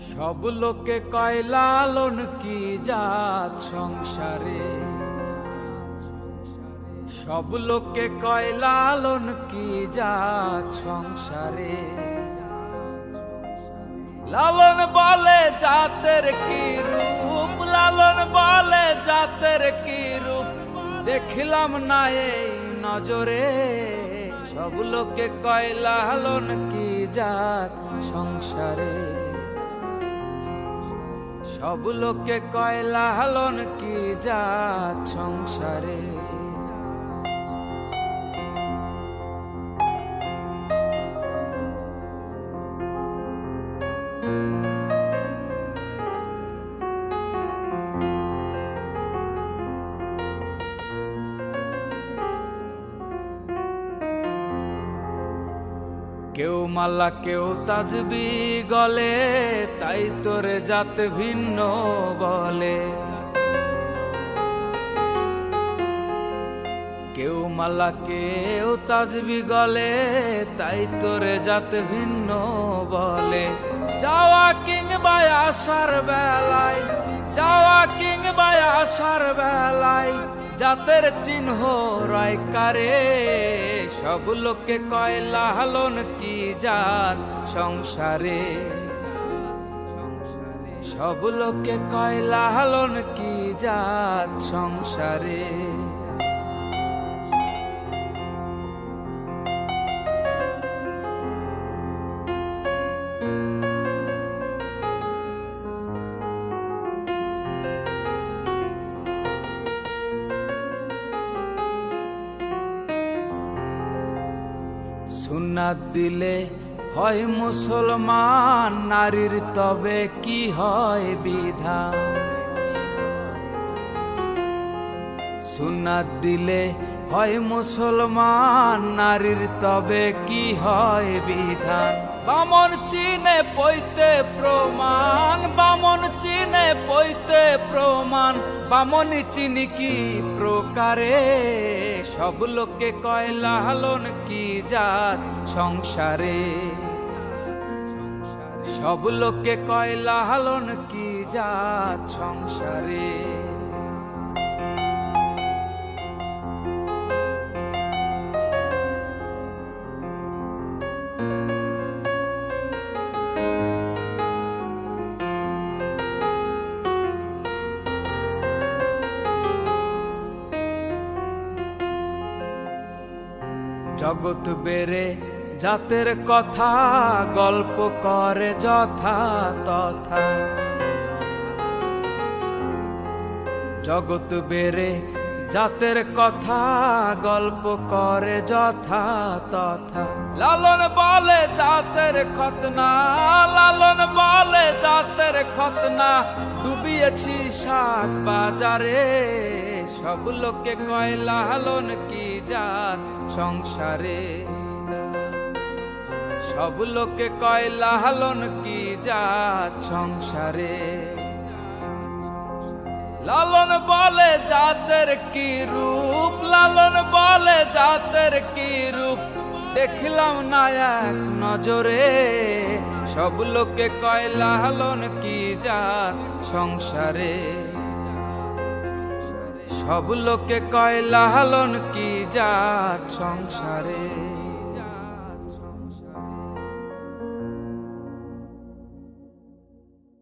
সব লোকে কয় লালন কি জাত সংসারে, সব লোকে কয় লালন কি জাত সংসারে। লালন বলে জাতের কি রূপ, লালন বলে জাতের কি রূপ, দেখলাম না এই নজরে। সব লোকে কয় লালন কি জাত সংসারে, সব লোকে কয় লালন কি জাত সংসারে। কেউ মালা কেউ তাজবি গলে, তাই তোরে জাত ভিন্ন বলে। কেউ মালা কেউ তাজবি গলে, তাই তোরে জাত ভিন্ন বলে। যাওয়া কিংবা আসার বেলায়, যাওয়া কিংবা আসার বেলায় জাতের চিহ্ন রয় কারে। সব লোকে কয় লালন কি জাত সংসারে, সব লোকে কয় লালন কি জাত সংসারে। সুন্নাত দিলে হয় মুসলমান, নারীর তবে কি হয় বিধান। সুন্নাত দিলে হয় মুসলমান, নারীর তবে কি হয় বিধান। বামন চিনে পৈতে প্রমাণ, বামন চিনে পৈতে প্রমাণ, বামনি চিনি কি প্রকারে। সব লোকে কয় লালন কি জাত সংসারে, সব লোকে কয় লালন কি জাত সংসারে। জগৎ বেড়ে জাতের কথা, গল্প করে যথা তথা। জগৎ বেড়ে জাতের কথা, গল্প করে যথা তথা। লালন বলে জাতের খতনা, লালন বলে জাতের খতনা, ডুবিয়েছি শাক বাজারে। সব লোকে কয় লালন কি জাত সংসারে, সব লোকে কয় লালন কি জাত সংসারে। লালন বলে জাতের কি রূপ, লালন বলে জাতের কি রূপ, দেখলাম না এক নজরে। সব লোকে কয় লালন কি জাত সংসারে, সব লোকে কয় লালন কি জাত সংসারে।